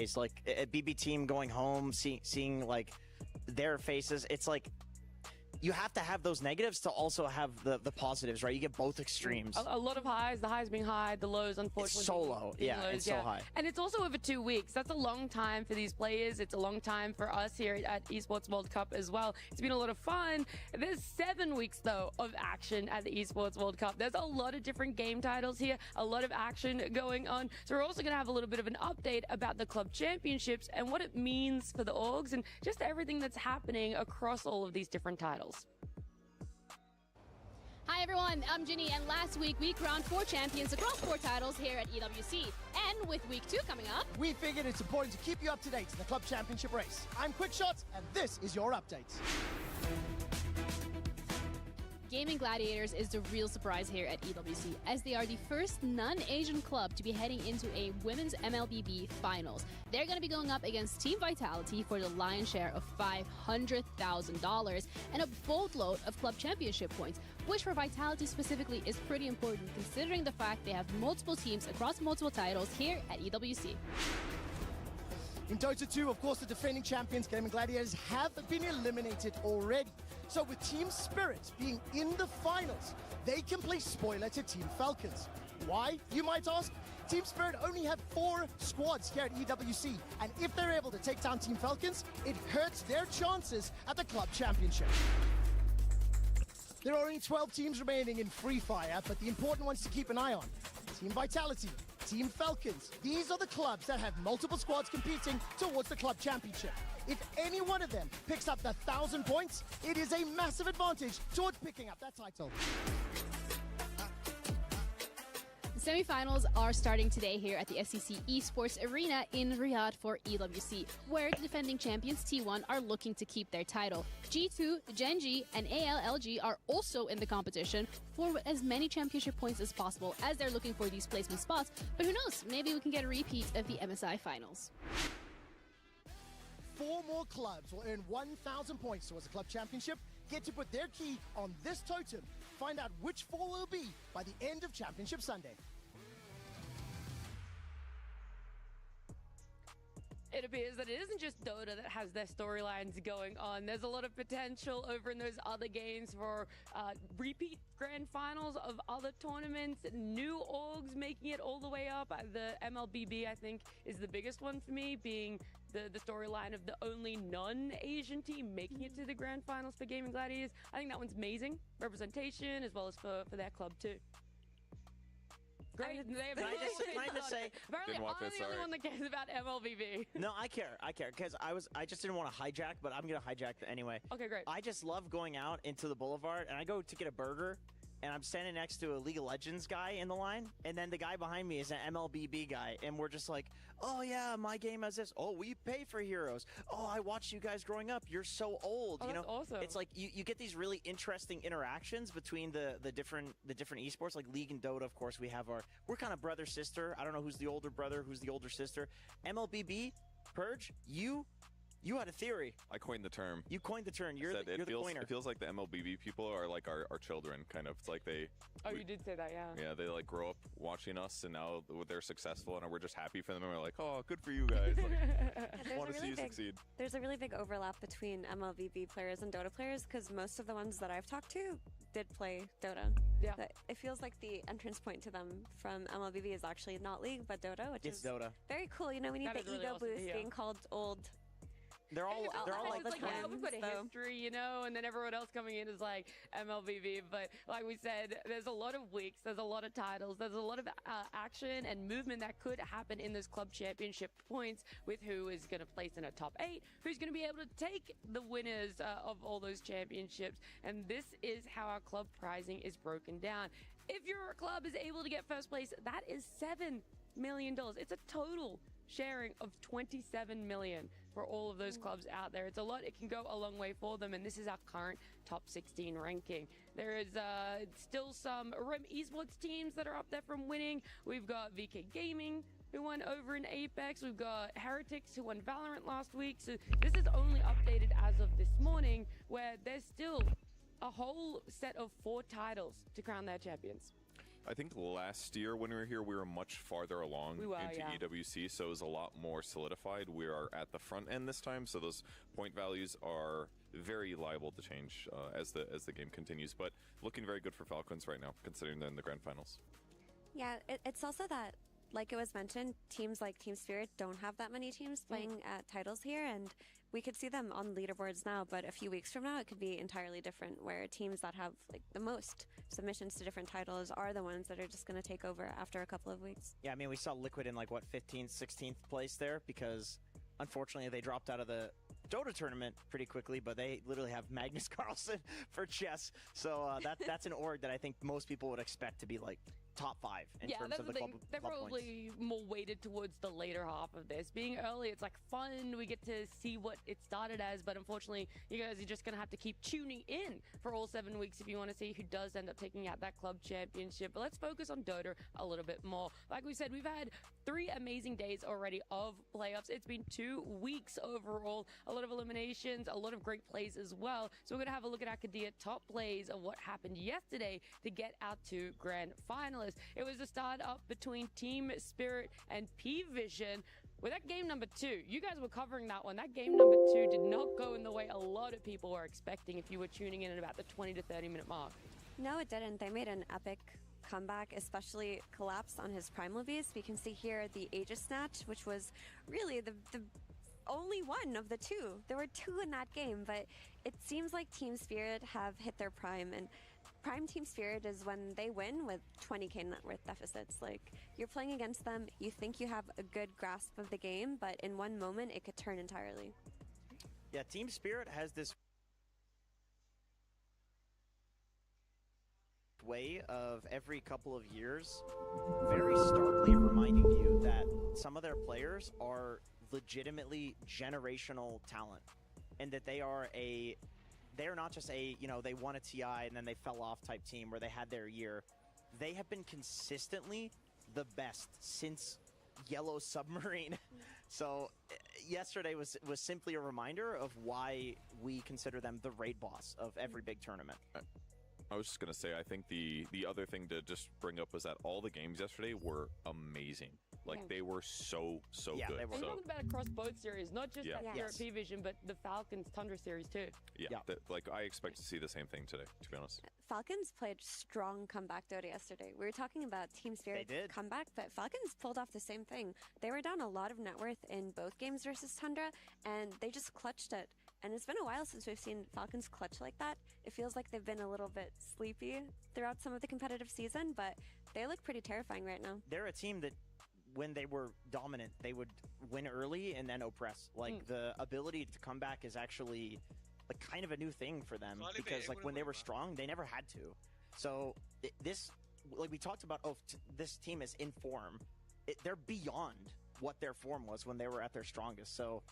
days. Like a BB team going home, seeing like their faces. It's like you have to have those negatives to also have the positives, right? You get both extremes. A lot of highs, the highs being high, the lows, unfortunately. It's so low. Yeah, lows, it's so high. And it's also over 2 weeks. That's a long time for these players. It's a long time for us here at Esports World Cup as well. It's been a lot of fun. There's 7 weeks, though, of action at the Esports World Cup. There's a lot of different game titles here, a lot of action going on. So we're also going to have a little bit of an update about the club championships and what it means for the orgs and just everything that's happening across all of these different titles. Hi everyone, I'm Ginny, and last week we crowned 4 champions across 4 titles here at EWC. And with week 2 coming up, we figured it's important to keep you up to date in the club championship race. I'm Quickshot, and this is your update. Gaming Gladiators is the real surprise here at EWC, as they are the first non-Asian club to be heading into a women's MLBB finals. They're going to be going up against Team Vitality for the lion's share of $500,000 and a boatload of club championship points, which for Vitality specifically is pretty important considering the fact they have multiple teams across multiple titles here at EWC. In Dota 2, of course, the defending champions, Gaming Gladiators, have been eliminated already. So with Team Spirit being in the finals, they can play spoiler to Team Falcons. Why, you might ask? Team Spirit only have 4 squads here at EWC, and if they're able to take down Team Falcons, it hurts their chances at the club championship. There are only 12 teams remaining in Free Fire, but the important ones to keep an eye on: Team Vitality, Team Falcons. These are the clubs that have multiple squads competing towards the club championship. If any one of them picks up the 1,000 points, it is a massive advantage towards picking up that title. The semifinals are starting today here at the SEC Esports Arena in Riyadh for EWC, where the defending champions T1 are looking to keep their title. G2, Gen G, and ALLG are also in the competition for as many championship points as possible, as they're looking for these placement spots. But who knows, maybe we can get a repeat of the MSI finals. 4 more clubs will earn 1,000 points towards the club championship, get to put their key on this totem, find out which 4 will be by the end of Championship Sunday. It appears that it isn't just Dota that has their storylines going on. There's a lot of potential over in those other games for repeat grand finals of other tournaments, new orgs making it all the way up. The MLBB, I think, is the biggest one for me, being the storyline of the only non-Asian team making it to the grand finals for Gaming Gladiators. I think that one's amazing. Representation, as well as for their club, too. Great. Can I just say? Apparently, I'm the only one that cares about MLBB. No, I care, because I just didn't want to hijack, but I'm gonna hijack anyway. Okay, great. I just love going out into the boulevard, and I go to get a burger, and I'm standing next to a League of Legends guy in the line, and then the guy behind me is an MLBB guy, and we're just like, oh yeah, my game has this. Oh, we pay for heroes. Oh, I watched you guys growing up. You're so old. Oh, you know, that's awesome. It's like you get these really interesting interactions between the different esports, like League and Dota. Of course, we're kind of brother sister. I don't know who's the older brother, who's the older sister. MLBB, Purge, you had a theory. I coined the term. You coined the term. You're the coiner. It feels like the MLBB people are like our children, kind of. It's like they... Oh, you did say that, yeah. Yeah, they like grow up watching us, and now they're successful, and we're just happy for them, and we're like, oh, good for you guys. Like, want to see you succeed. There's a really big overlap between MLBB players and Dota players, because most of the ones that I've talked to did play Dota. Yeah. It feels like the entrance point to them from MLBB is actually not League, but Dota, which is Dota. Very cool. You know, we need That the is really ego awesome to boost hear. being called old. They're all all like the it's like, yeah, we've got a so- history, you know, and then everyone else coming in is like MLBB. But like we said, there's a lot of weeks, there's a lot of titles, there's a lot of action and movement that could happen in those club championship points with who is going to place in a top 8, who's going to be able to take the winners of all those championships. And this is how our club prizing is broken down. If your club is able to get first place, that is $7 million. It's a total sharing of $27 million for all of those clubs out there. It's a lot. It can go a long way for them, and this is our current top 16 ranking. There is still some REM esports teams that are up there from winning. We've got VK Gaming, who won over in Apex. We've got Heretics, who won Valorant last week. So this is only updated as of this morning, where there's still a whole set of 4 titles to crown their champions. I think last year when we were here, we were much farther along We were, into yeah. EWC, so it was a lot more solidified. We are at the front end this time, so those point values are very liable to change as the game continues. But looking very good for Falcons right now, considering they're in the grand finals. Yeah, it's also that, like it was mentioned, teams like Team Spirit don't have that many teams playing at titles here, and we could see them on leaderboards now, but a few weeks from now it could be entirely different, where teams that have like the most submissions to different titles are the ones that are just going to take over after a couple of weeks. Yeah, I mean, we saw Liquid in like, what, 15th, 16th place there because unfortunately they dropped out of the Dota tournament pretty quickly, but they literally have Magnus Carlsen for chess. So that's an org that I think most people would expect to be like top 5 in terms that's of the the club, thing. They're club probably more weighted towards the later half of this. Being early, it's like fun. We get to see what it started as, but unfortunately, you guys are just going to have to keep tuning in for all 7 weeks if you want to see who does end up taking out that club championship. But let's focus on Dota a little bit more. Like we said, we've had 3 amazing days already of playoffs. It's been 2 weeks overall. A lot of eliminations, a lot of great plays as well. So we're going to have a look at Akadia top plays of what happened yesterday to get out to grand finalists. It was a start up between Team Spirit and P-Vision. With that game number 2, you guys were covering that one. That game number 2 did not go in the way a lot of people were expecting if you were tuning in at about the 20 to 30 minute mark. No, it didn't. They made an epic comeback, especially Collapse on his Primal Beast. We can see here the Aegis Snatch, which was really the only one of the 2. There were 2 in that game, but it seems like Team Spirit have hit their prime, and prime Team Spirit is when they win with 20k net worth deficits. Like, you're playing against them, you think you have a good grasp of the game, but in one moment it could turn entirely. Yeah, Team Spirit has this way of every couple of years very starkly reminding you that some of their players are legitimately generational talent, and that they're not just they won a TI and then they fell off type team where they had their year. They have been consistently the best since Yellow Submarine. So yesterday was simply a reminder of why we consider them the raid boss of every big tournament. I was just going to say, I think the other thing to just bring up was that all the games yesterday were amazing. Like, they were so Yeah, good. they were. And So, talking about across both series, not just Yeah. that Yes. P-Vision, but the Falcons Tundra series too. Yeah. I expect to see the same thing today, to be honest. Falcons played strong comeback Dota yesterday. We were talking about Team Spirit's did. comeback, but Falcons pulled off the same thing. They were down a lot of net worth in both games versus Tundra, and they just clutched it. And it's been a while since we've seen Falcons clutch like that. It feels like they've been a little bit sleepy throughout some of the competitive season, but they look pretty terrifying right now. They're a team that, when they were dominant, they would win early and then oppress. Like, the ability to come back is actually like kind of a new thing for them, because like when they were strong, they never had to. So this, like we talked about, this team is in form. They're beyond what their form was when they were at their strongest. So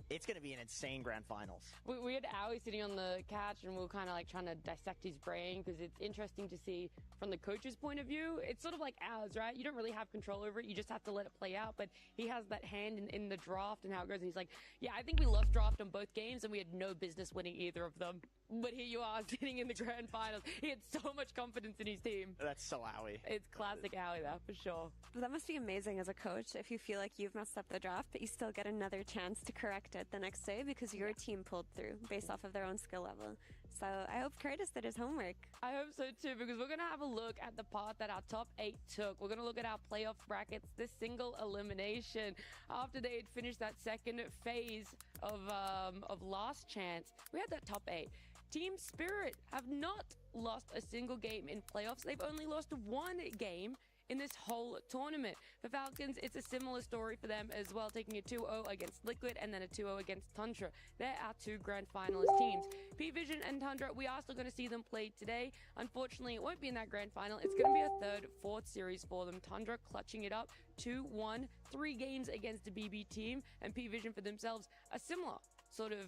it's going to be an insane grand finals. We had Owie sitting on the couch and we were kind of like trying to dissect his brain, because it's interesting to see from the coach's point of view. It's sort of like ours, right? You don't really have control over it. You just have to let it play out. But he has that hand in the draft and how it goes. And he's like, yeah, I think we lost draft on both games and we had no business winning either of them. But here you are sitting in the grand finals. He had so much confidence in his team. That's so owie. It's classic Owie, though, for sure. That must be amazing as a coach if you feel like you've messed up the draft, but you still get another chance to correct it the next day because your team pulled through based off of their own skill level. So I hope Curtis did his homework. I hope so too, because we're going to have a look at the path that our top 8 took. We're going to look at our playoff brackets, this single elimination. After they had finished that second phase of Last Chance, we had that top 8. Team Spirit have not lost a single game in playoffs. They've only lost 1 game in this whole tournament. For Falcons, it's a similar story for them as well, taking a 2-0 against Liquid and then a 2-0 against Tundra. They're our 2 grand finalist teams. P-Vision and Tundra, we are still going to see them play today. Unfortunately, it won't be in that grand final. It's going to be a 3rd, 4th series for them. Tundra clutching it up 2-1, 3 games against a BB team, and P-Vision for themselves, a similar sort of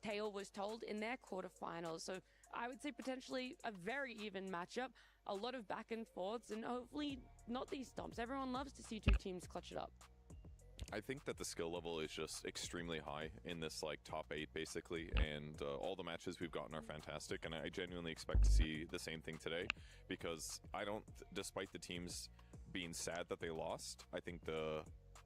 tale was told in their quarterfinals. So I would say potentially a very even matchup. A lot of back and forths, and hopefully not these stomps. Everyone loves to see 2 teams clutch it up. I think that the skill level is just extremely high in this like top 8 basically, and all the matches we've gotten are fantastic, and I genuinely expect to see the same thing today, because I don't, despite the teams being sad that they lost, I think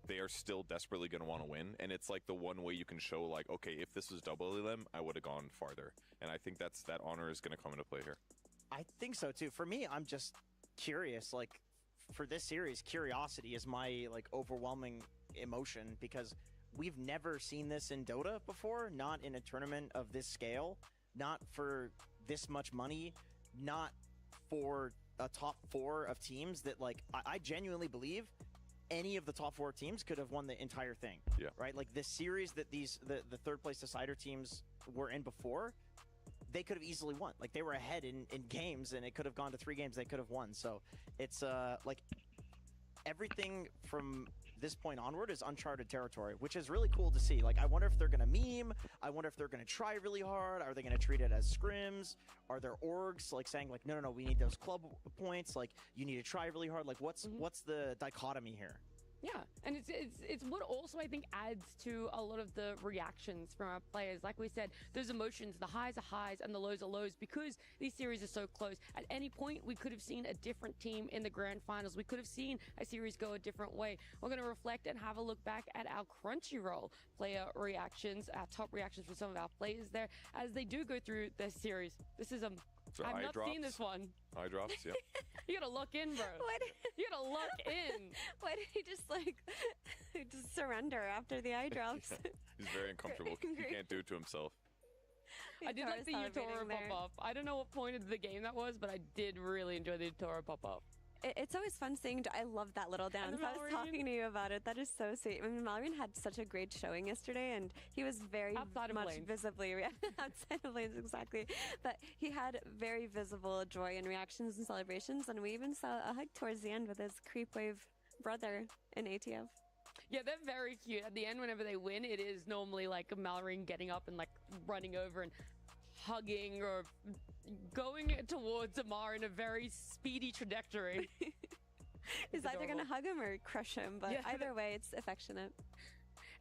they are still desperately going to want to win, and it's like the one way you can show like, okay, if this was double them, I would have gone farther, and I think that honor is going to come into play here. I think so too. For me, I'm just curious. Like for this series, curiosity is my like overwhelming emotion, because we've never seen this in Dota before, not in a tournament of this scale, not for this much money, not for a top 4 of teams that like I genuinely believe any of the top 4 teams could have won the entire thing. Yeah. Right? Like the series that the third place decider teams were in before, they could have easily won. Like they were ahead in games, and it could have gone to 3 games they could have won. So it's like everything from this point onward is uncharted territory, which is really cool to see. Like I wonder if they're gonna meme, I wonder if they're gonna try really hard, are they gonna treat it as scrims, are there orgs like saying like no, we need those club points, like you need to try really hard, like what's the dichotomy here? Yeah, and it's what also I think adds to a lot of the reactions from our players. Like we said, those emotions, the highs are highs and the lows are lows, because these series are so close. At any point, we could have seen a different team in the grand finals. We could have seen a series go a different way. We're going to reflect and have a look back at our Crunchyroll player reactions, our top reactions from some of our players there as they do go through this series. This is So I've eye not drops. seen this one. Eye drops, yeah. You gotta look in, bro. What? You gotta look in. Why did he just like just surrender after the eye drops? He's very uncomfortable. He can't do it to himself. I did like the Utoro pop-up. I don't know what point of the game that was, but I did really enjoy the Utoro pop-up. It's always fun seeing. I love that little dance. I was talking to you about it. That is so sweet. I mean, Mallory had such a great showing yesterday, and he was very much visibly outside of lanes, exactly. But he had very visible joy and reactions and celebrations, and we even saw a hug towards the end with his creep wave brother in ATF. Yeah, they're very cute. At the end, whenever they win, it is normally like Mallory getting up and like running over and hugging or going towards Amar in a very speedy trajectory. He's either going to hug him or crush him, but either way, it's affectionate.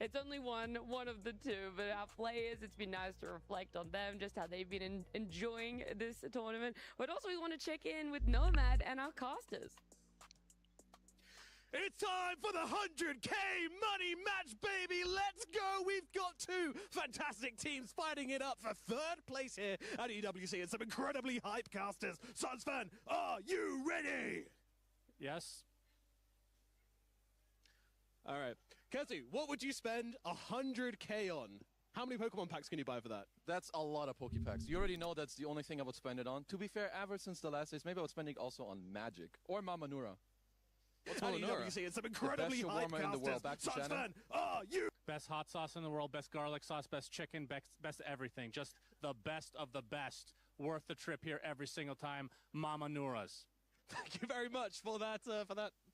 It's only one of the two, but our players, it's been nice to reflect on them, just how they've been enjoying this tournament. But also we want to check in with Nomad and our casters. It's time for the 100K money match, baby. Let's go. We've got 2 fantastic teams fighting it up for 3rd place here at EWC, and some incredibly hype casters. Suns fan, are you ready? Yes. All right. Kersey, what would you spend 100K on? How many Pokemon packs can you buy for that? That's a lot of Pokepacks. You already know that's the only thing I would spend it on. To be fair, ever since the last days, maybe I would spend it also on Magic or Mamanura. What's EWC? It's some incredibly hype casters. In the world. Back to Suns Shannon. fan, are you? Best hot sauce in the world, best garlic sauce, best chicken, best everything. Just the best of the best. Worth the trip here every single time. Mama Nuras. Thank you very much for that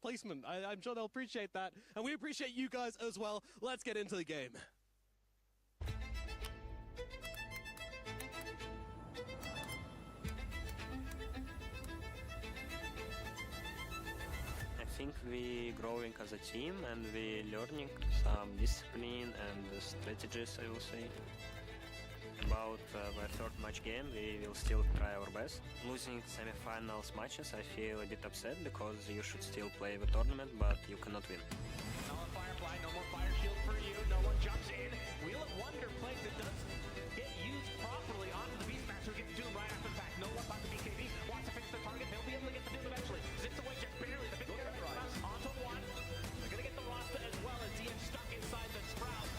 placement. I'm sure they'll appreciate that. And we appreciate you guys as well. Let's get into the game. I think we growing as a team and we learning some discipline and strategies, I will say. About the 3rd match game, we will still try our best. Losing semi-finals matches, I feel a bit upset because you should still play the tournament, but you cannot win. Now a Firefly, no more fire shield for you, no one jumps in. Wheel of Wonder plays it does get used properly onto the Beastmaster, gets doomed right after the fact. No one about the BKB, wants to fix the target, they'll be able to get the doom eventually. Zips away just barely, the big onto one. They're gonna get the Rasta as well as DF stuck inside the Sprout.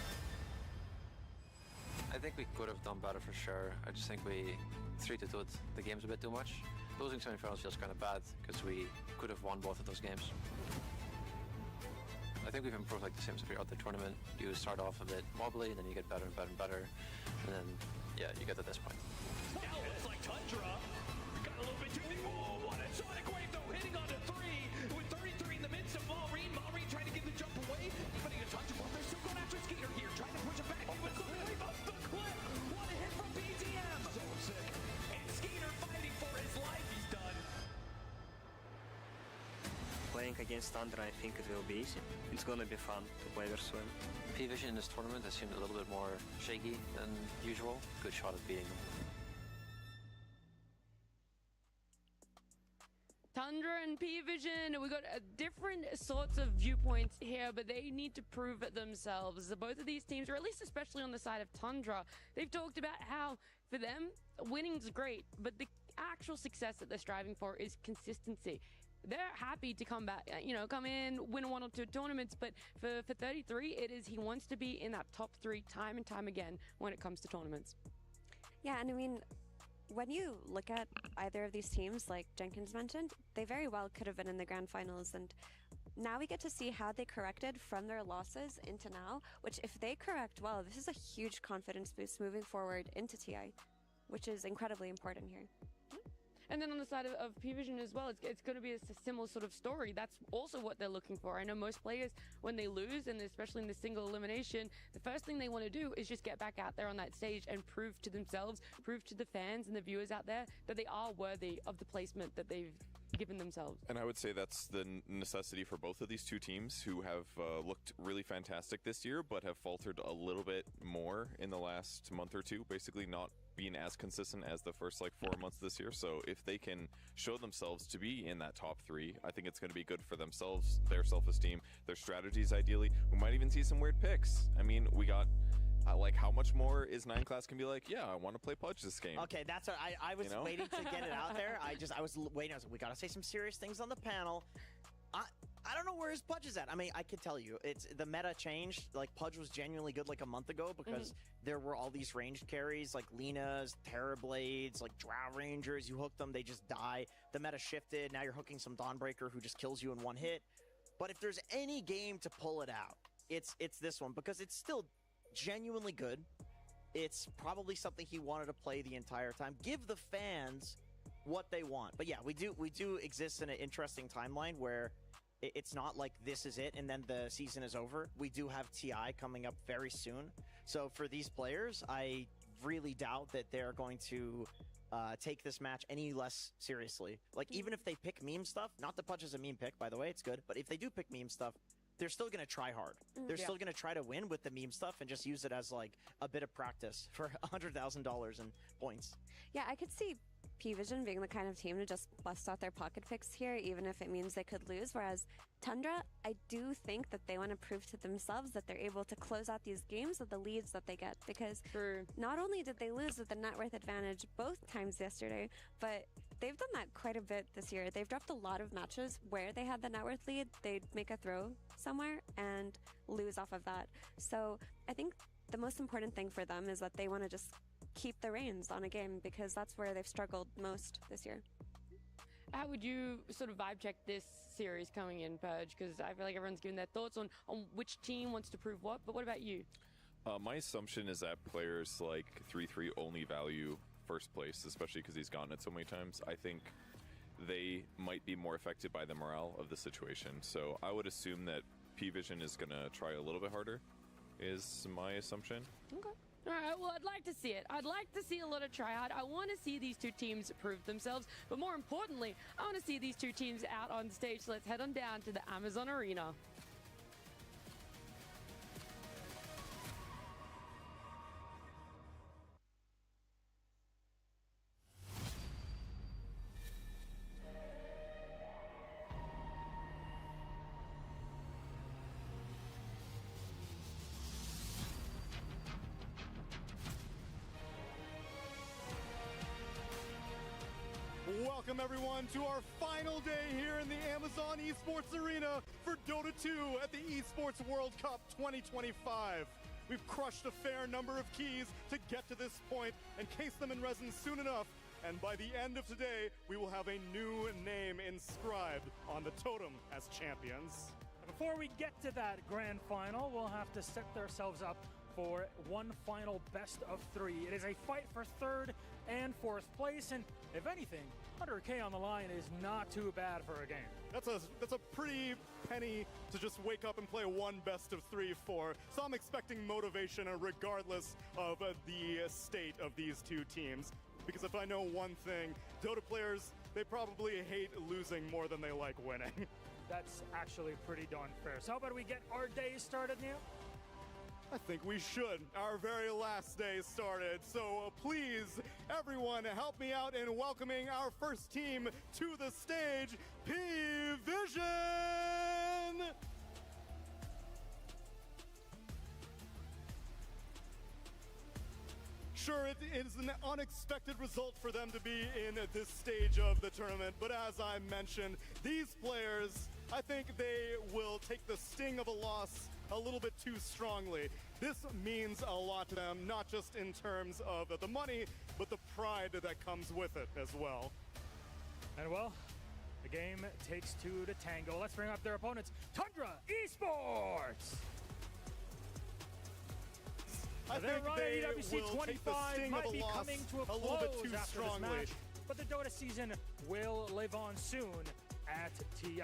I think we could have done better for sure. I just think we 3-2'd the games a bit too much. Losing semi-finals feels kind of bad because we could have won both of those games. I think we've improved like the same throughout the tournament. You start off a bit wobbly, and then you get better and better and better, and then yeah, you get to this point. Wow, it's like Tundra. Got a little bit too deep. Oh, what a Sonic Wave though, hitting onto 3 with 33 in the midst of Maureen. Maureen trying to get the jump away, but he Tundra. Well, they're still going after Skeeter here, trying to push him back. He was the wave up the cliff. What a hit from BTM. So sick. And Skeeter fighting for his life. He's done. Playing against Thunder, I think it will be easy. It's gonna be fun to play versus them. P-Vision in this tournament has seemed a little bit more shaky than usual. Good shot at beating them. Tundra and P-Vision, we got different sorts of viewpoints here, but they need to prove it themselves. Both of these teams, or at least especially on the side of Tundra, they've talked about how, for them, winning's great, but the actual success that they're striving for is consistency. They're happy to come back, come in, win one or two tournaments, but for 33, it is he wants to be in that top 3 time and time again when it comes to tournaments. Yeah, and I mean, when you look at either of these teams, like Jenkins mentioned, they very well could have been in the grand finals. And now we get to see how they corrected from their losses into now, which if they correct well, this is a huge confidence boost moving forward into TI, which is incredibly important here. And then on the side of P-Vision as well, it's going to be a similar sort of story. That's also what they're looking for. I know most players, when they lose, and especially in the single elimination, the first thing they want to do is just get back out there on that stage and prove to themselves, prove to the fans and the viewers out there that they are worthy of the placement that they've given themselves. And I would say that's the necessity for both of these two teams who have looked really fantastic this year, but have faltered a little bit more in the last month or two, basically not being as consistent as the first 4 months this year. So if they can show themselves to be in that top 3, I think it's going to be good for themselves, their self-esteem, their strategies ideally. We might even see some weird picks. I mean, we got how much more is 9 Class can be like, yeah, I want to play Pudge this game. Okay, that's what I was waiting to get it out there. I was waiting. I was like, we got to say some serious things on the panel. I don't know where his Pudge is at. I mean, I could tell you, it's the meta changed. Pudge was genuinely good a month ago because there were all these ranged carries like Lena's, Terrorblades, Drow Rangers. You hook them, they just die. The meta shifted. Now you're hooking some Dawnbreaker who just kills you in one hit. But if there's any game to pull it out, it's this one because it's still genuinely good. It's probably something he wanted to play the entire time. Give the fans what they want. But yeah, we do exist in an interesting timeline where it's not like this is it and then the season is over. We do have TI coming up very soon. So for these players, I really doubt that they're going to take this match any less seriously. Even if they pick meme stuff, not the Pudge is a meme pick, by the way, it's good. But if they do pick meme stuff, they're still going to try hard. They're still going to try to win with the meme stuff and just use it as a bit of practice for $100,000 in points. Yeah, I could see P-Vision being the kind of team to just bust out their pocket picks here, even if it means they could lose. Whereas Tundra, I do think that they want to prove to themselves that they're able to close out these games with the leads that they get. Because not only did they lose with the net worth advantage both times yesterday, but they've done that quite a bit this year. They've dropped a lot of matches where they had the net worth lead. They'd make a throw somewhere and lose off of that. So I think the most important thing for them is that they want to just keep the reins on a game because that's where they've struggled most this year. How would you sort of vibe check this series coming in, Purge? Because I feel like everyone's giving their thoughts on which team wants to prove what, but what about you? My assumption is that players like 3-3 only value first place, especially because he's gotten it so many times. I think they might be more affected by the morale of the situation. So I would assume that P-Vision is going to try a little bit harder, is my assumption. Okay. All right, well, I'd like to see it. I'd like to see a lot of try-hard. I want to see these two teams prove themselves. But more importantly, I want to see these two teams out on stage. So let's head on down to the Amazon Arena. Welcome everyone to our final day here in the Amazon Esports Arena for Dota 2 at the Esports World Cup 2025. We've crushed a fair number of keys to get to this point and case them in resin soon enough. And by the end of today, we will have a new name inscribed on the totem as champions. Before we get to that grand final, we'll have to set ourselves up for one final best of 3. It is a fight for 3rd and 4th place, and if anything, 100K on the line is not too bad for a game. That's a pretty penny to just wake up and play one best of 3 for. So I'm expecting motivation regardless of the state of these two teams. Because if I know one thing, Dota players, they probably hate losing more than they like winning. That's actually pretty darn fair. So how about we get our day started, Neil? I think we should. Our very last day started. So please, everyone, help me out in welcoming our first team to the stage, P-Vision! Sure, it is an unexpected result for them to be in this stage of the tournament, but as I mentioned, these players, I think they will take the sting of a loss a little bit too strongly. This means a lot to them, not just in terms of the money, but the pride that comes with it as well. And well, the game takes two to tango. Let's bring up their opponents, Tundra Esports! Their run at EWC 25 might be coming to a close after this match, but the Dota season will live on soon at TI.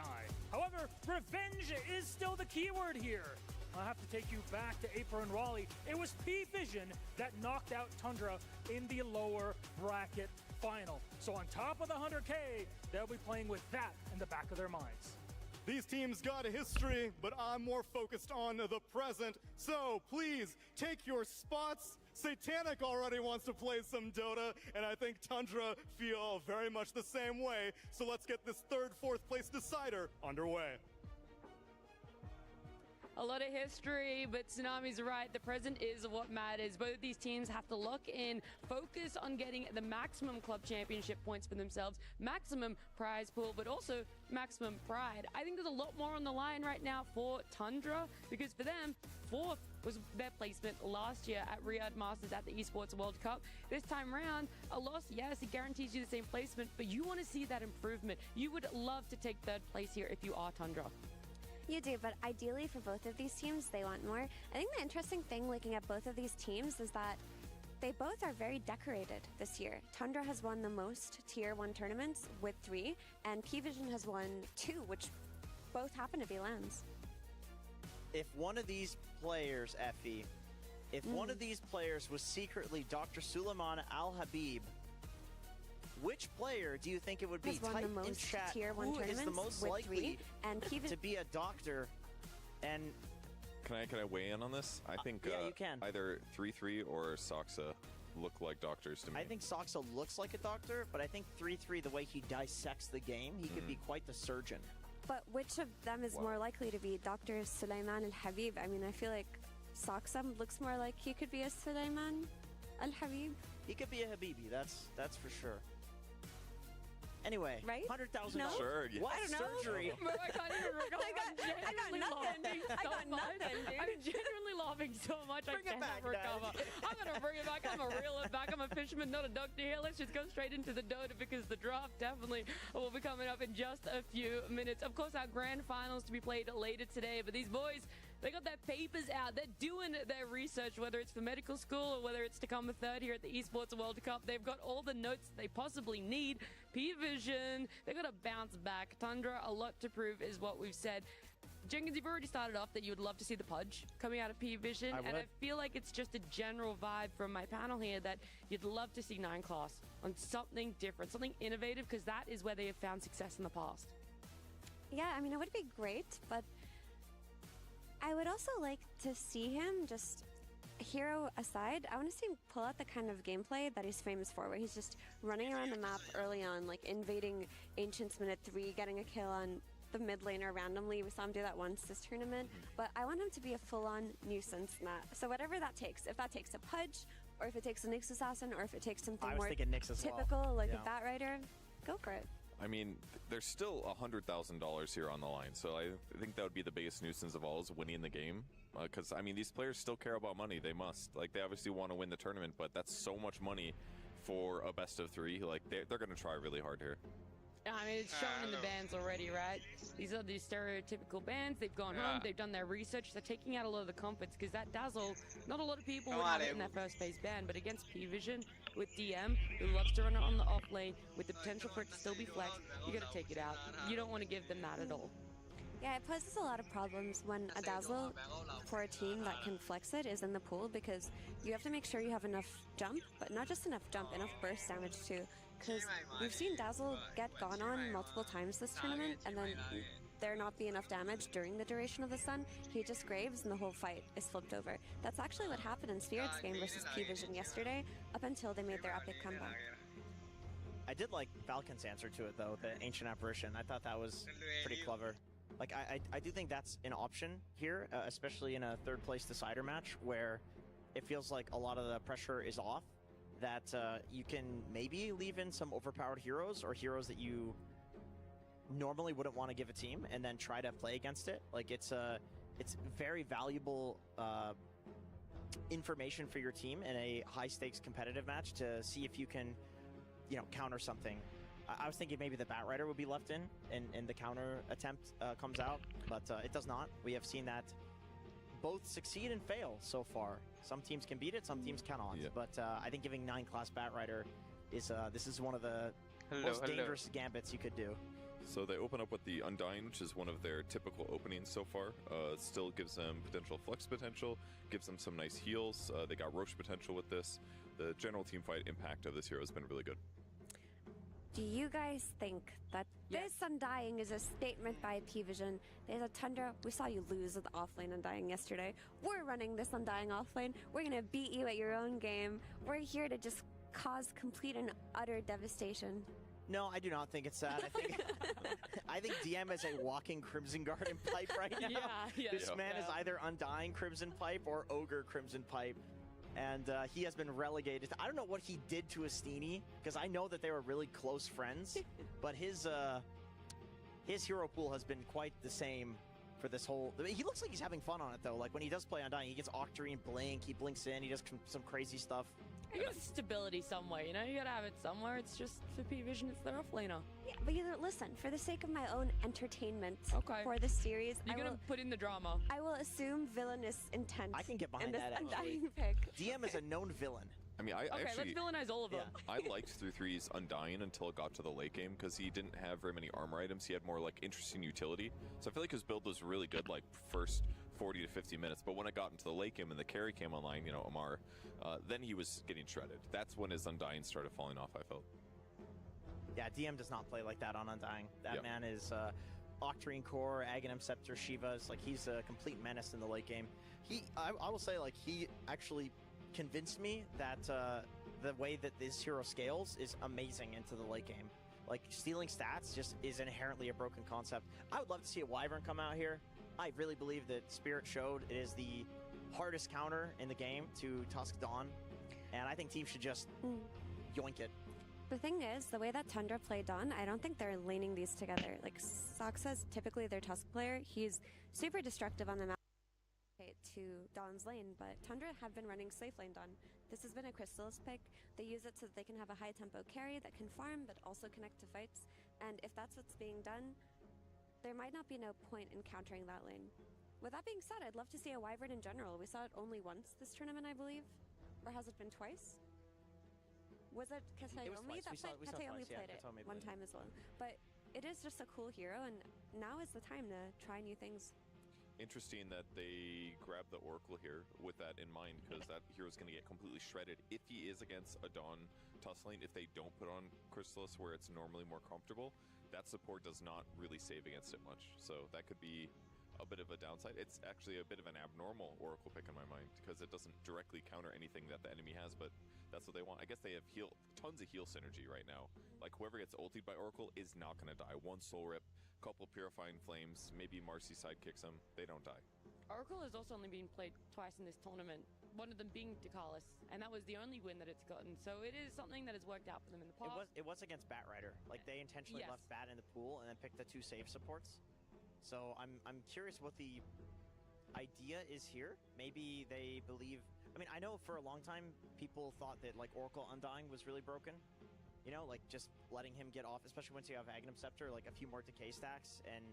However, revenge is still the keyword here. I'll have to take you back to April and Raleigh. It was P-Vision that knocked out Tundra in the lower bracket final. So on top of the 100K, they'll be playing with that in the back of their minds. These teams got a history, but I'm more focused on the present. So please take your spots. Satanic already wants to play some Dota, and I think Tundra feel very much the same way. So let's get this third, fourth place decider underway. A lot of history, but Tsunami's right. The present is what matters. Both of these teams have to lock in, focus on getting the maximum club championship points for themselves, maximum prize pool, but also maximum pride. I think there's a lot more on the line right now for Tundra, because for them, fourth was their placement last year at Riyadh Masters at the Esports World Cup. This time round, a loss, yes, it guarantees you the same placement, but you want to see that improvement. You would love to take third place here if you are Tundra. You do, but ideally for both of these teams, they want more. I think the interesting thing looking at both of these teams is that they both are very decorated this year. Tundra has won the most Tier 1 tournaments with 3, and P-Vision has won 2, which both happen to be LANs. If one of these players, Effie, if one of these players was secretly Dr. Suleiman Al-Habib, which player do you think it would be? Type in chat Tier 1 who is the tournaments most with likely 3, and to be a doctor. And Can I weigh in on this? I think yeah, you can. Either 3-3 or Soxa look like doctors to me. I think Soxa looks like a doctor, but I think 3-3, the way he dissects the game, he could be quite the surgeon. But which of them is more likely to be Dr. Suleiman Al-Habib? I mean, I feel like Soxa looks more like he could be a Suleiman Al-Habib. He could be a Habibi, that's for sure. Anyway, right? $100,000. No? Sure. Yeah. What I don't know. surgery? I can't even recall. I got nothing. I got nothing, dude. I'm genuinely laughing so much Bring I it can't back, recover. Dad. I'm gonna bring it back. I'm gonna reel it back. I'm a fisherman, not a doctor here. Let's just go straight into the Dota because the draft definitely will be coming up in just a few minutes. Of course, our grand finals to be played later today, but these boys, they got their papers out.Ey're doing their research, whether it's for medical school or whether it's to come a third here at the Esports World Cup. They've got all the notes they possibly need. P-Vision, they've got to bounce back. Tundra, a lot to prove is what we've said. Jenkins, you've already started off that you would love to see the Pudge coming out of P-Vision. And I feel like it's just a general vibe from my panel here that you'd love to see 9 Class on something different, something innovative, because that is where they have found success in the past. Yeah, I mean, it would be great, but I would also like to see him, just hero aside, I want to see him pull out the kind of gameplay that he's famous for, where he's just running around the map early on, like invading Ancients minute 3, getting a kill on the mid laner randomly. We saw him do that once this tournament, but I want him to be a full-on nuisance in that. So whatever that takes, if that takes a Pudge, or if it takes a Nyx Assassin, or if it takes something more typical, like a Bat Rider, go for it. I mean, there's still $100,000 here on the line, so I think that would be the biggest nuisance of all is winning the game. Because, I mean, these players still care about money. They must. Like, they obviously want to win the tournament, but that's so much money for a best of 3. Like, they're going to try really hard here. I mean, it's shown in the bands already, right? These are these stereotypical bands. They've gone home. They've done their research. They're taking out a lot of the comforts because that Dazzle, not a lot of people would have it in their first phase ban, but against P-Vision with DM, who loves to run it on the off lane with the potential for it to still be flexed, you got to take it out. You don't want to give them that at all. Yeah, it poses a lot of problems when a Dazzle for a team that can flex it is in the pool, because you have to make sure you have enough jump, but not just enough jump, enough burst damage too. Because we've seen Dazzle get gone on multiple times this tournament, and then there not be enough damage during the duration of the stun, he just graves and the whole fight is flipped over. That's actually what happened in Spirit's game versus P-Vision yesterday, up until they made their epic comeback. I did like Falcon's answer to it, though, the Ancient Apparition. I thought that was pretty clever. Like, I do think that's an option here, especially in a third-place decider match, where it feels like a lot of the pressure is off, that you can maybe leave in some overpowered heroes or heroes that you normally wouldn't want to give a team and then try to play against it. Like, it's very valuable information for your team in a high-stakes competitive match to see if you can, you know, counter something. I was thinking maybe the Batrider would be left in and the counter attempt comes out, but it does not. We have seen that both succeed and fail so far. Some teams can beat it, some teams cannot. Yeah. But I think giving 9-class Batrider is this is one of the most dangerous gambits you could do. So they open up with the Undying, which is one of their typical openings so far. Still gives them potential flex potential, gives them some nice heals. They got Roche potential with this. The general team fight impact of this hero has been really good. Do you guys think that this Undying is a statement by P-Vision? There's a Tundra. We saw you lose with offlane Undying yesterday. We're running this Undying offlane. We're going to beat you at your own game. We're here to just cause complete and utter devastation. No, I do not think it's that. I think DM is a walking Crimson Garden pipe right now. This man is either Undying Crimson Pipe or Ogre Crimson Pipe. And he has been relegated. I don't know what he did to Astini, because I know that they were really close friends, but his hero pool has been quite the same for this whole... He looks like he's having fun on it, though. Like, when he does play Undying, he gets Octarine Blink, he blinks in, he does some crazy stuff. You got stability somewhere, you know? You gotta have it somewhere. It's just for P-Vision, it's their offlaner. Yeah, but listen, for the sake of my own entertainment for this series, you're gonna put in the drama. I will assume villainous intent. I can get behind that, actually. Pick. DM is a known villain. I mean, I actually... let's villainize all of them. I liked 3-3's Undying until it got to the late game, because he didn't have very many armor items. He had more, like, interesting utility. So I feel like his build was really good, like, first 40 to 50 minutes. But when it got into the late game and the carry came online, you know, Amar, then he was getting shredded. That's when his Undying started falling off, I felt. Yeah, DM does not play like that on Undying. That man is Octarine Core, Aghanim Scepter, Shivas. Like, he's a complete menace in the late game. I will say, like, he actually convinced me that the way that this hero scales is amazing into the late game. Like, stealing stats just is inherently a broken concept. I would love to see a Wyvern come out here. I really believe that Spirit showed it is the hardest counter in the game to Tusk Dawn, and I think teams should just yoink it. The thing is, the way that Tundra played Dawn, I don't think they're laning these together. Like, Sock says, typically their Tusk player, he's super destructive on the map to Dawn's lane, but Tundra have been running safe lane Dawn. This has been a Crystallis pick. They use it so that they can have a high tempo carry that can farm but also connect to fights, and if that's what's being done, there might not be no point in countering that lane. With that being said, I'd love to see a Wyvern in general. We saw it only once this tournament, I believe. Or has it been twice? Was it Katayomi that played? Katayomi played it one time as well. But it is just a cool hero, and now is the time to try new things. Interesting that they grabbed the Oracle here with that in mind, because that hero's going to get completely shredded if he is against a Dawn Tusk lane. If they don't put on Crystallis where it's normally more comfortable, that support does not really save against it much. So that could be a bit of a downside. It's actually a bit of an abnormal Oracle pick in my mind, because it doesn't directly counter anything that the enemy has, but that's what they want. I guess they have tons of heal synergy right now. Like, whoever gets ultied by Oracle is not going to die. One Soul Rip, couple Purifying Flames, maybe Marcy sidekicks them. They don't die. Oracle has also only been played twice in this tournament, one of them being Dakalis, and that was the only win that it's gotten. So it is something that has worked out for them in the past. It was against Batrider. Like, they intentionally left Bat in the pool and then picked the 2 save supports. So I'm curious what the idea is here. Maybe they believe... I mean, I know for a long time people thought that, like, Oracle Undying was really broken. You know, like, just letting him get off, especially once you have Aghanim Scepter, like a few more decay stacks, and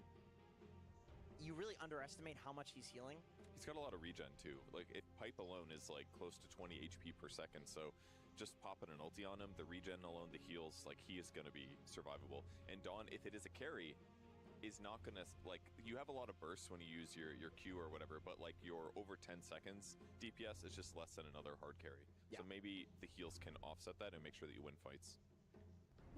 you really underestimate how much he's healing. He's got a lot of regen, too. Like, Pipe alone is, like, close to 20 HP per second, so just popping an ulti on him, the regen alone, the heals, like, he is going to be survivable. And Dawn, if it is a carry, is not going to, like, you have a lot of bursts when you use your Q or whatever, but, like, your over 10 seconds DPS is just less than another hard carry. So maybe the heals can offset that and make sure that you win fights.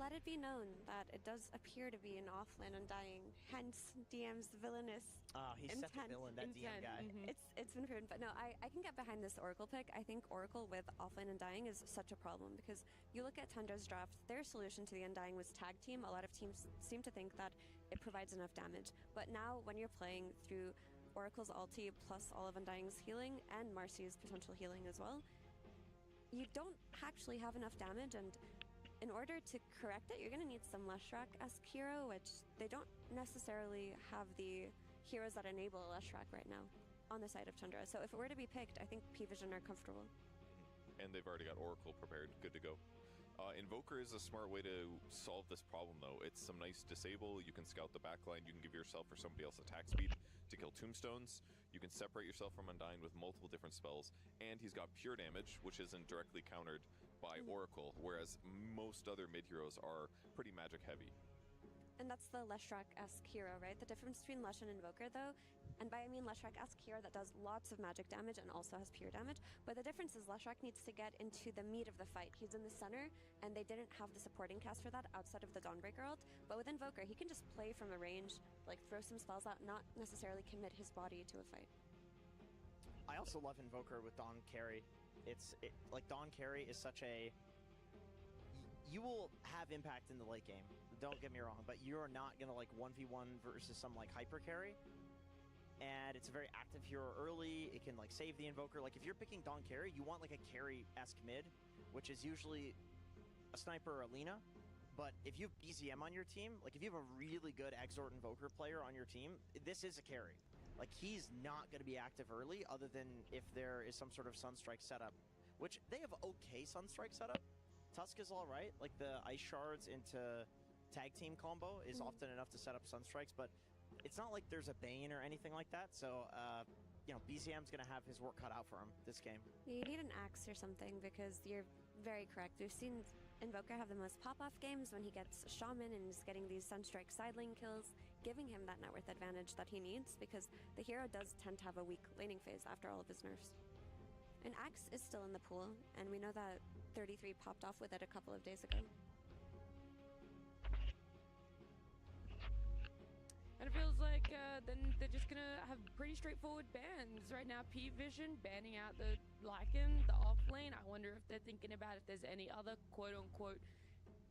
Let it be known that it does appear to be an offlane Undying, hence DM's villainous Oh, he's such a villain, that DM guy. It's been proven, but no, I can get behind this Oracle pick. I think Oracle with offlane Undying is such a problem because you look at Tundra's draft, their solution to the Undying was tag team. A lot of teams seem to think that it provides enough damage, but now when you're playing through Oracle's ulti plus all of Undying's healing and Marcy's potential healing as well, you don't actually have enough damage, and in order to correct it, you're going to need some Leshrac-esque hero, which they don't necessarily have the heroes that enable Leshrac right now on the side of Tundra. So if it were to be picked, I think P-Vision are comfortable. And they've already got Oracle prepared, good to go. Invoker is a smart way to solve this problem, though. It's some nice disable, you can scout the backline, you can give yourself or somebody else attack speed to kill tombstones, you can separate yourself from Undying with multiple different spells, and he's got pure damage, which isn't directly countered by Oracle, whereas most other mid-heroes are pretty magic heavy. And that's the Leshrac-esque hero, right? The difference between Lesh and Invoker, though, and by I mean Leshrac-esque hero that does lots of magic damage and also has pure damage, but the difference is Leshrac needs to get into the meat of the fight. He's in the center, and they didn't have the supporting cast for that outside of the Dawnbreaker ult, but with Invoker, he can just play from a range, like throw some spells out, not necessarily commit his body to a fight. I also love Invoker with Dawn Carry. Like Dawn Carry is such a... You will have impact in the late game. Don't get me wrong, but you're not gonna like 1v1 versus some like hyper carry. And it's a very active hero early. It can like save the Invoker. Like if you're picking Dawn Carry, you want like a carry-esque mid, which is usually a sniper or a Lina. But if you have BZM on your team, like if you have a really good Exort Invoker player on your team, this is a carry. Like he's not gonna be active early other than if there is some sort of Sunstrike setup, which they have okay Sunstrike setup. Tusk is all right. Like the Ice Shards into tag team combo is often enough to set up Sunstrikes, but it's not like there's a Bane or anything like that. So, you know, BZM's going to have his work cut out for him this game. You need an Axe or something because you're very correct. We've seen Invoker have the most pop-off games when he gets Shaman and is getting these Sunstrike side lane kills, giving him that net worth advantage that he needs because the hero does tend to have a weak laning phase after all of his nerfs. And Axe is still in the pool, and we know that 33 popped off with it a couple of days ago. And it feels like then they're just going to have pretty straightforward bans. Right now, P-Vision banning out the Lycan, the offlane. I wonder if they're thinking about if there's any other quote-unquote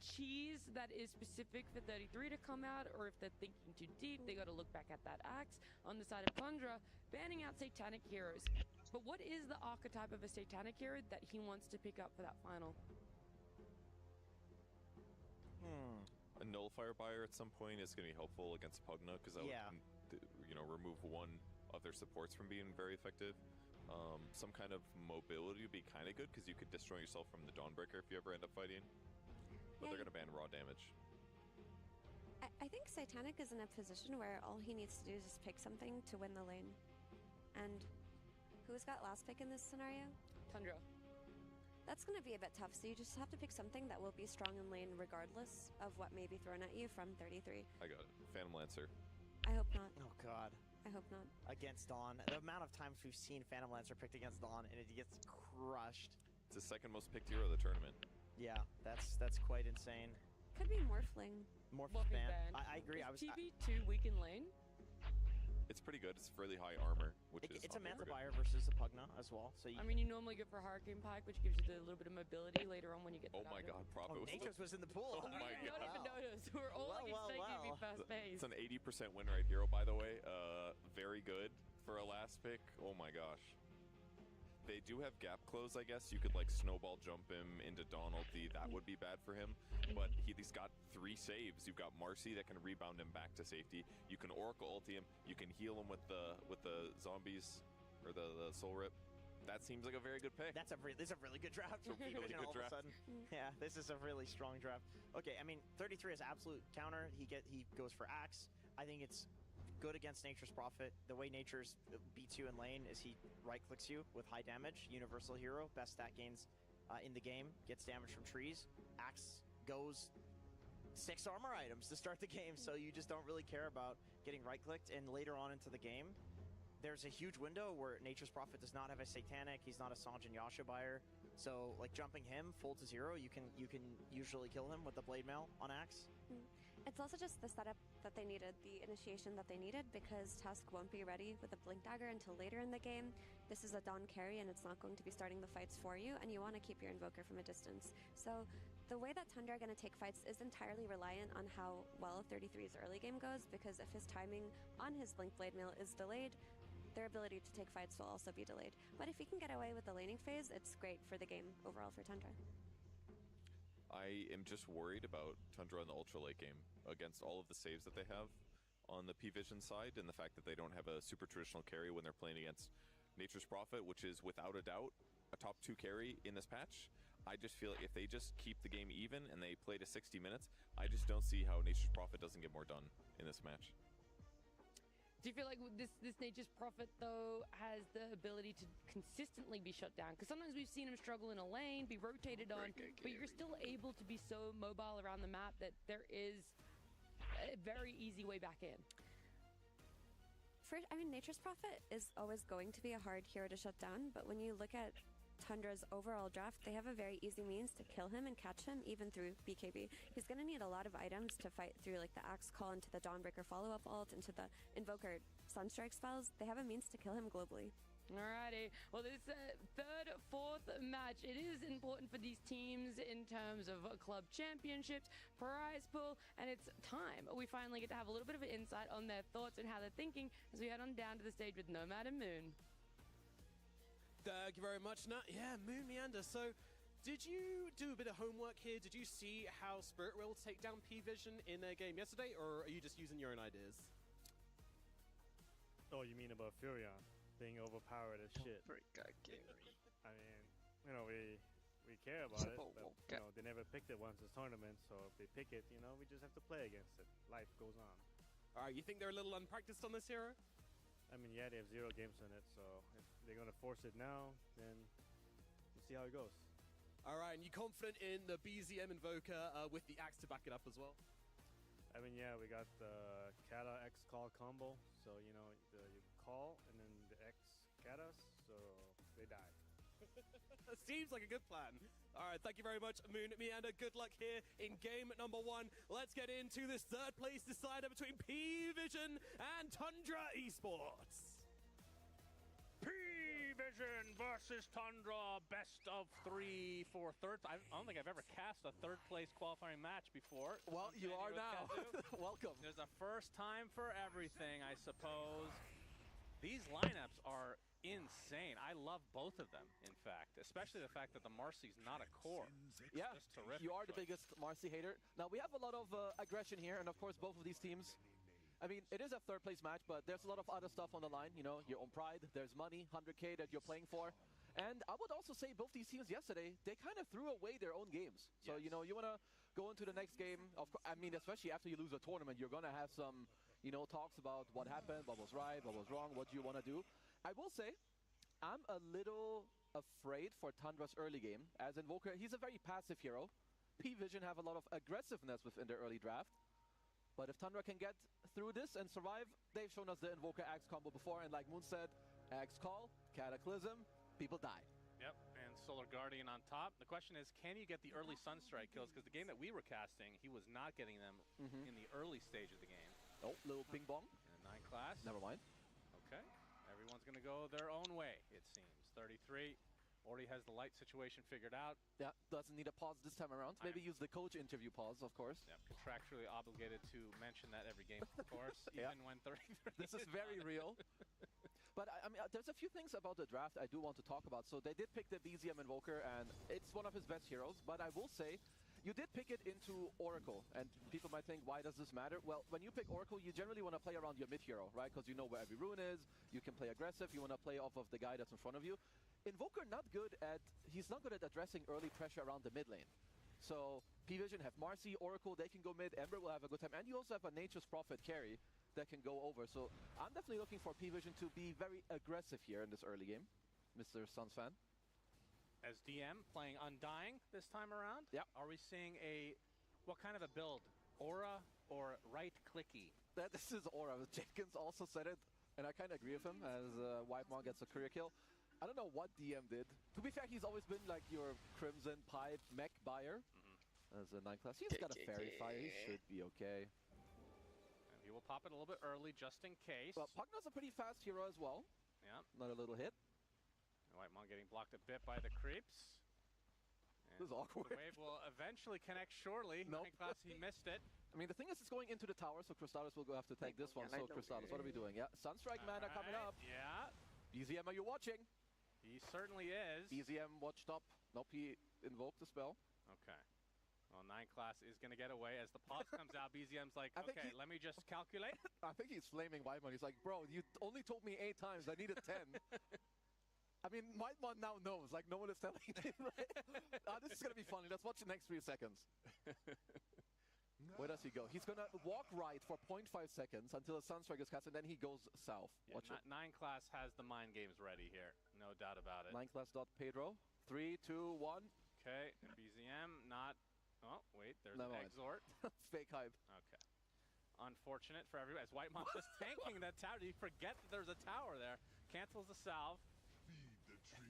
cheese that is specific for 33 to come out, or if they're thinking too deep, they got to look back at that Axe. On the side of Tundra, banning out Satanic heroes. But what is the archetype of a Satanic hero that he wants to pick up for that final? A Nullifier Buyer at some point is going to be helpful against Pugna because that would, you know, remove one of their supports from being very effective. Some kind of mobility would be kind of good because you could destroy yourself from the Dawnbreaker if you ever end up fighting. But they're going to ban raw damage. I think Satanic is in a position where all he needs to do is just pick something to win the lane. And who's got last pick in this scenario? Tundra. That's going to be a bit tough, so you just have to pick something that will be strong in lane regardless of what may be thrown at you from 33. I got it. Phantom Lancer. I hope not. Oh, God. I hope not. Against Dawn. The amount of times we've seen Phantom Lancer picked against Dawn, and it gets crushed. It's the second most picked hero of the tournament. Yeah, that's quite insane. Could be Morphling. Morphling ban. I agree. Is TB2 weak in lane? It's pretty good. It's really high armor, which is it's a Manta Buyer versus a Pugna as well. So I mean, you normally go for Hurricane Pike, which gives you the little bit of mobility later on when you get. Oh my God, Prop! Natros was in the pool. Oh my God! God! Not even noticed. We're all expecting to be fast paced. It's an 80% win rate hero, by the way. Very good for a last pick. Oh my gosh. They do have gap close, I guess. You could like snowball jump him into Dawn ulti. That would be bad for him. But he's got 3 saves. You've got Marcy that can rebound him back to safety. You can Oracle ulti him. You can heal him with the zombies or the soul rip. That seems like a very good pick. This is a really good draft. It's a really good all draft. Of a sudden. Yeah, this is a really strong draft. Okay, I mean, 33 is absolute counter. He goes for Axe. I think it's good against Nature's Prophet. The way Nature's beats you in lane is he right-clicks you with high damage. Universal hero, best stat gains in the game. Gets damage from trees. Axe goes 6 armor items to start the game, so you just don't really care about getting right-clicked. And later on into the game, there's a huge window where Nature's Prophet does not have a Satanic. He's not a Sanjin Yasha buyer. So, like, jumping him full to 0, you can usually kill him with the Blade Mail on Axe. It's also just the setup that they needed, the initiation that they needed, because Tusk won't be ready with a Blink Dagger until later in the game. This is a Dawn carry, and it's not going to be starting the fights for you, and you want to keep your Invoker from a distance. So the way that Tundra are going to take fights is entirely reliant on how well 33's early game goes, because if his timing on his Blink Blade Mail is delayed, their ability to take fights will also be delayed. But if he can get away with the laning phase, it's great for the game overall for Tundra. I am just worried about Tundra in the ultra late game against all of the saves that they have on the P-Vision side, and the fact that they don't have a super traditional carry when they're playing against Nature's Prophet, which is without a doubt a top 2 carry in this patch. I just feel like if they just keep the game even and they play to 60 minutes, I just don't see how Nature's Prophet doesn't get more done in this match. Do you feel like this Nature's Prophet, though, has the ability to consistently be shut down? Because sometimes we've seen him struggle in a lane, be rotated on, but you're still able to be so mobile around the map that there is a very easy way back in. Nature's Prophet is always going to be a hard hero to shut down, but when you look at Tundra's overall draft, they have a very easy means to kill him and catch him, even through BKB. He's going to need a lot of items to fight through, like the Axe Call into the Dawnbreaker follow-up ult, into the Invoker Sunstrike spells. They have a means to kill him globally. Alrighty, well, this third, fourth match, it is important for these teams in terms of club championships, prize pool, and it's time we finally get to have a little bit of an insight on their thoughts and how they're thinking as we head on down to the stage with Nomad and Moon. Thank you very much, Nat. Yeah, Moon Meander. So, did you do a bit of homework here? Did you see how Spirit will take down P-Vision in their game yesterday, or are you just using your own ideas? Oh, you mean about Furion being overpowered as shit? I mean, you know, we care about it, but you know, they never picked it once this tournament, so if they pick it, you know, we just have to play against it. Life goes on. All right, you think they're a little unpracticed on this hero? I mean, yeah, they have 0 games in it, so if they're going to force it now, then we'll see how it goes. All right, and you confident in the BZM Invoker with the Axe to back it up as well? I mean, yeah, we got the Kata X call combo, so, you know, you call, and then the X Katas, so they die. Seems like a good plan. All right, thank you very much, Moon Meander. Good luck here in game number 1. Let's get into this third place decider between P-Vision and Tundra Esports. P-Vision versus Tundra, best of 3 for third. I don't think I've ever cast a third place qualifying match before. Well, you are now. Welcome. There's a first time for everything, I suppose. These lineups are insane. I love both of them, in fact, especially the fact that the Marcy's not a core. Yeah, just terrific. You are the biggest Marcy hater. Now, we have a lot of aggression here, and of course, both of these teams, I mean, it is a third place match, but there's a lot of other stuff on the line. You know, your own pride, there's money, 100K that you're playing for. And I would also say both these teams yesterday, they kind of threw away their own games. So, you know, you want to go into the next game. I mean, especially after you lose a tournament, you're going to have some, you know, talks about what happened, what was right, what was wrong, what do you want to do. I will say, I'm a little afraid for Tundra's early game. As Invoker, he's a very passive hero. P-Vision have a lot of aggressiveness within their early draft. But if Tundra can get through this and survive, they've shown us the Invoker Axe combo before, and like Moon said, Axe Call, Cataclysm, people die. Yep, and Solar Guardian on top. The question is, can you get the early Sunstrike kills? Because the game that we were casting, he was not getting them in the early stage of the game. Oh, little ping pong. In a 9 class. Never mind. Okay, everyone's going to go their own way, it seems. 33 already has the light situation figured out. Yeah, doesn't need a pause this time around. Maybe use the coach interview pause, of course. Yeah, contractually obligated to mention that every game, of course, even when 33. This is very real. But I mean, there's a few things about the draft I do want to talk about. So they did pick the BZM Invoker, and it's one of his best heroes. But I will say, you did pick it into Oracle, and people might think, why does this matter? Well, when you pick Oracle, you generally want to play around your mid-hero, right? Because you know where every rune is, you can play aggressive, you want to play off of the guy that's in front of you. Invoker he's not good at addressing early pressure around the mid lane. So P-Vision have Marcy, Oracle, they can go mid, Ember will have a good time, and you also have a Nature's Prophet carry that can go over. So I'm definitely looking for P-Vision to be very aggressive here in this early game, Mr. Suns fan. As DM playing Undying this time around, are we seeing what kind of a build? Aura or right clicky? This is Aura. Jenkins also said it. And I kind of agree with him as Whitemon gets a career kill. I don't know what DM did. To be fair, he's always been like your Crimson Pipe mech buyer. As a 9 class, he's got a Fairy Fire. He should be okay. And he will pop it a little bit early just in case. But Pugna's a pretty fast hero as well. Yeah. Another little hit. Whitemon getting blocked a bit by the creeps. And this is awkward. The wave will eventually connect surely. Nope. 9 class, he missed it. I mean, the thing is, it's going into the tower, so Crystalis will go have to take this one. So Crystalis, what are we doing? Yeah, Sunstrike mana coming up. Yeah. BZM, are you watching? He certainly is. BZM watched up. Nope, he invoked the spell. Okay. Well, 9 class is going to get away as the pause comes out. BZM's like, okay, let me just calculate. I think he's flaming Whitemon. He's like, bro, you only told me 8 times. I needed 10. I mean, Whitemon now knows. Like, no one is telling him, right? This is going to be funny. Let's watch the next 3 seconds. Where does he go? He's going to walk right for 0.5 seconds until a Sunstrike is cast, and then he goes south. Yeah, Watch it. 9 class has the mind games ready here. No doubt about it. 9 class dot Pedro. 3, 2, 1. Okay, BZM not... Oh, wait, there's Never an mind. exort. Fake hype. Okay. Unfortunate for everybody. As Whitemon was tanking that tower. Did you forget that there's a tower there? Cancels the salve.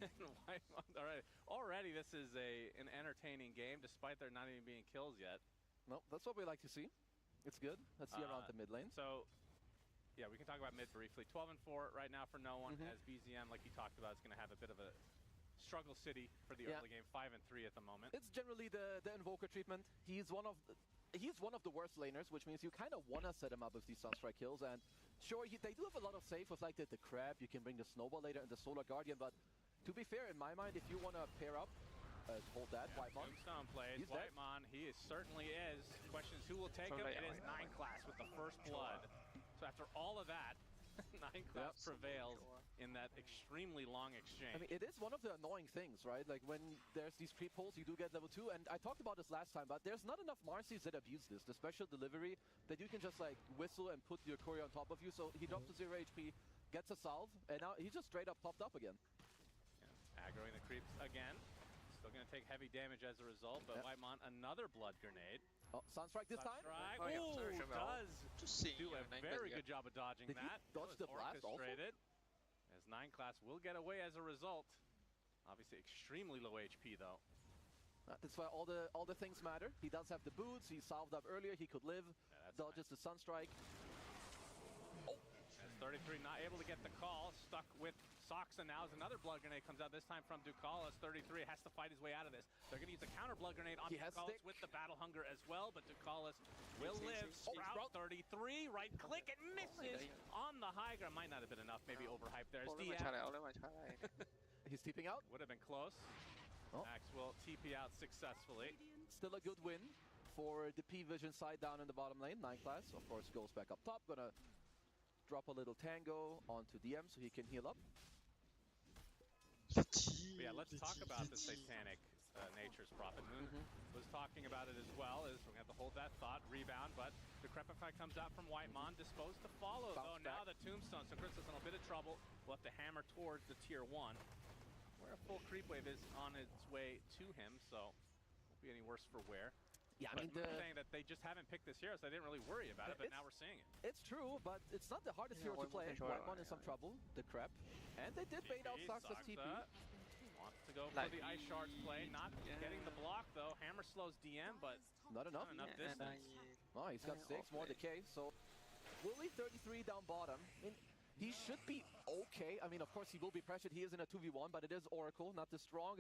Whitemon, already this is an entertaining game, despite there not even being kills yet. No, that's what we like to see. It's good. Let's see around the mid lane. So, yeah, we can talk about mid briefly. 12 and 4 right now for no one, as BZM, like you talked about, is going to have a bit of a struggle city for the early game. 5 and 3 at the moment. It's generally the Invoker treatment. He's one of the worst laners, which means you kind of want to set him up with these Sunstrike kills. And sure, they do have a lot of save with like the Crab. You can bring the Snowball later and the Solar Guardian. But to be fair, in my mind, if you want to pair up, hold that, Whitemon. Tombstone plays. Whitemon, he certainly is. Question is, who will take him? It is 9 class with the first blood. So after all of that, 9 class prevails in that extremely long exchange. I mean, it is one of the annoying things, right? Like when there's these creep pulls, you do get level 2, and I talked about this last time, but there's not enough Marcies that abuse this, the special delivery, that you can just like whistle and put your courier on top of you. So he drops to 0 HP, gets a salve, and now he just straight up popped up again. Yeah, aggroing the creeps again. Still going to take heavy damage as a result, but Whitemon, another blood grenade. Oh, Sunstrike this time? Ooh, does do a very good job of dodging Did that. He dodge the blast also? As 9 class will get away as a result. Obviously extremely low HP though. That's why all the things matter. He does have the boots, he salved up earlier, he could live, dodges the Sunstrike. Oh! As 33 not able to get the call, stuck with Soxa now as another blood grenade comes out, this time from Ducalis. 33 has to fight his way out of this. They're going to use a counter blood grenade on Ducalis with the Battle Hunger as well, but Ducalis will live. Sprout 33, right click, it misses on the high ground. Might not have been enough, maybe overhyped there. He's TPing out. Would have been close. Max will TP out successfully. Still a good win for the P-Vision side down in the bottom lane. 9 class, of course, goes back up top. Gonna drop a little Tango onto DM so he can heal up. But yeah, let's talk about the satanic nature's prophet. Moon was talking about it as well. We're going to have to hold that thought. Rebound, but the Decrepify comes out from Whitemon. Disposed to follow, though. Now the Tombstone. So Chris is in a bit of trouble. We'll have to hammer towards the tier 1. Where a full creep wave is on its way to him, so won't be any worse for wear. Yeah, I mean, saying that they just haven't picked this hero, so they didn't really worry about it, but now we're seeing it. It's true, but it's not the hardest hero to play. Whitemon in some trouble, the Crep. And they did bait out Soxa's TP. Wants to go for the Ice Shards play, not getting the block though. Hammer slows DM, but not enough. Distance. Oh, he's got 6, more decay, so Willie 33 down bottom. I mean, he should be okay. I mean, of course, he will be pressured. He is in a 2v1, but it is Oracle, not the strongest.